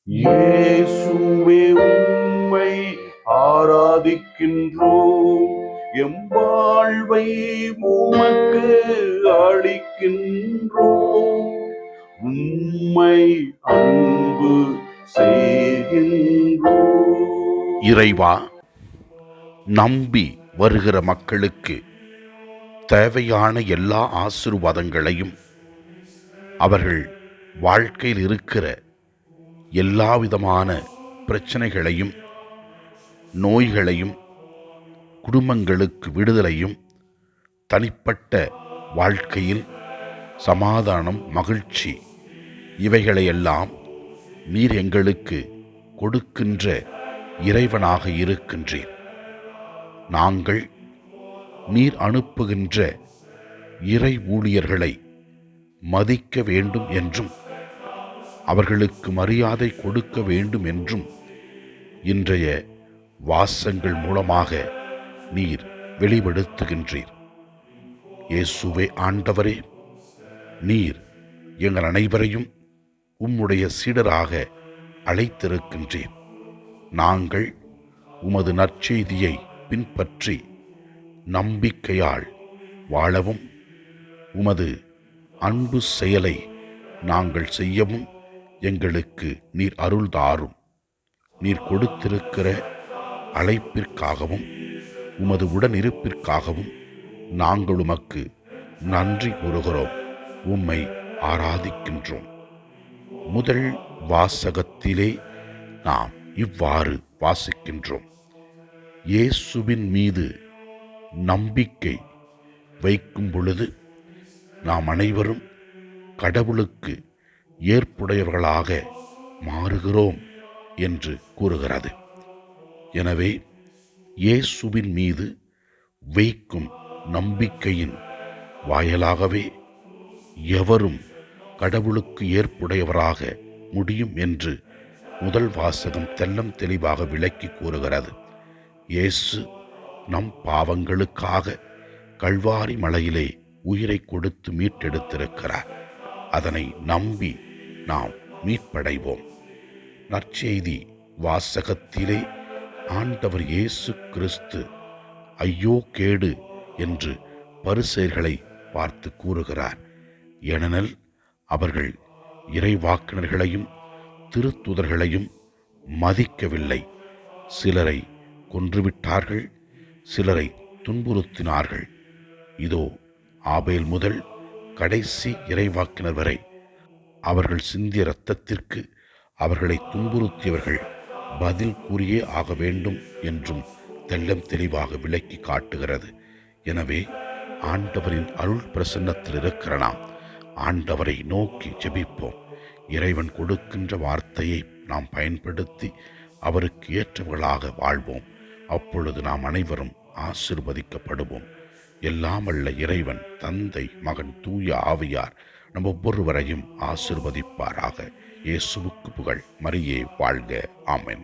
இயேசுவே உம்மை ஆராதிக்கின்றோம், எம் வாழ்வை உமக்கு அளிக்கின்றோம், உம்மை அன்பு செய்கின்றோம். இறைவா, நம்பி வருகிற மக்களுக்கு தேவையான எல்லா ஆசீர்வாதங்களையும், அவர்கள் வாழ்க்கையில் இருக்கிற எல்லாவிதமான பிரச்சனைகளையும், நோய்களையும், குடும்பங்களுக்கு விடுதலையும், தனிப்பட்ட வாழ்க்கையில் சமாதானம், மகிழ்ச்சி, இவைகளையெல்லாம் நீர் எங்களுக்கு கொடுக்கின்ற இறைவனாக இருக்கின்றீர். நாங்கள் நீர் அனுப்புகின்ற இறை ஊழியர்களை மதிக்க வேண்டும் என்றும், அவர்களுக்கு மரியாதை கொடுக்க வேண்டும் என்றும் இன்றைய வாசகங்கள் மூலமாக நீர் வெளிப்படுத்துகின்றீர். இயேசுவே ஆண்டவரே, நீர் எங்கள் அனைவரையும் உம்முடைய சீடராக அழைத்திருக்கின்றீர். நாங்கள் உமது நற்செய்தியை பின்பற்றி நம்பிக்கையால் வாழவும், உமது அன்பு செயலை நாங்கள் செய்யவும் எங்களுக்கு நீர் அருள் தாரும். நீர் கொடுத்திருக்கிற அழைப்பிற்காகவும் உமது உடனிருப்பிற்காகவும் நாங்கள் உமக்கு நன்றி கூறுகிறோம், உம்மை ஆராதிக்கின்றோம். முதல் வாசகத்திலே நாம் இவ்வாறு வாசிக்கின்றோம்: இயேசுவின் மீது நம்பிக்கை வைக்கும் பொழுது நாம் அனைவரும் கடவுளுக்கு ஏற்புடையவர்களாக மாறுகிறோம் என்று கூறுகிறது. எனவே இயேசுவின் மீது வைக்கும் நம்பிக்கையின் வாயிலாகவே எவரும் கடவுளுக்கு ஏற்புடையவராக முடியும் என்று முதல் வாசகம் தெல்லம் தெளிவாக விளக்கி கூறுகிறது. இயேசு நம் பாவங்களுக்காக கல்வாரி மலையிலே உயிரை கொடுத்து மீட்டெடுத்திருக்கிறார். அதனை நம்பி நாம் மீட்படைவோம். நற்செய்தி வாசகத்திலே ஆண்டவர் இயேசு கிறிஸ்து ஐயோ கேடு என்று பரிசேயர்களை பார்த்து கூறுகிறார். ஏனெனில் அவர்கள் இறைவாக்கினர்களையும் திருத்துதர்களையும் மதிக்கவில்லை. சிலரை கொன்றுவிட்டார்கள், சிலரை துன்புறுத்தினார்கள். இதோ ஆபேல் முதல் கடைசி இறைவாக்கினர் வரை அவர்கள் சிந்திய இரத்தத்திற்கு அவர்களை துன்புறுத்தியவர்கள் பதில் கூறியே ஆக வேண்டும் என்றும் தெல்லம் தெளிவாக விளக்கி காட்டுகிறது. எனவே ஆண்டவரின் அருள் பிரசன்னத்தில் இருக்கிற நாம் ஆண்டவரை நோக்கி ஜெபிப்போம். இறைவன் கொடுக்கின்ற வார்த்தையை நாம் பயன்படுத்தி அவருக்கு ஏற்றவர்களாக வாழ்வோம். அப்பொழுது நாம் அனைவரும் ஆசீர்வதிக்கப்படுவோம். எல்லாம் வல்ல இறைவன் தந்தை, மகன், தூய ஆவியார் நம் ஒவ்வொருவரையும் ஆசீர்வதிப்பாராக. இயேசுவுக்கு புகழ். மரியே வாழ்க. ஆமென்.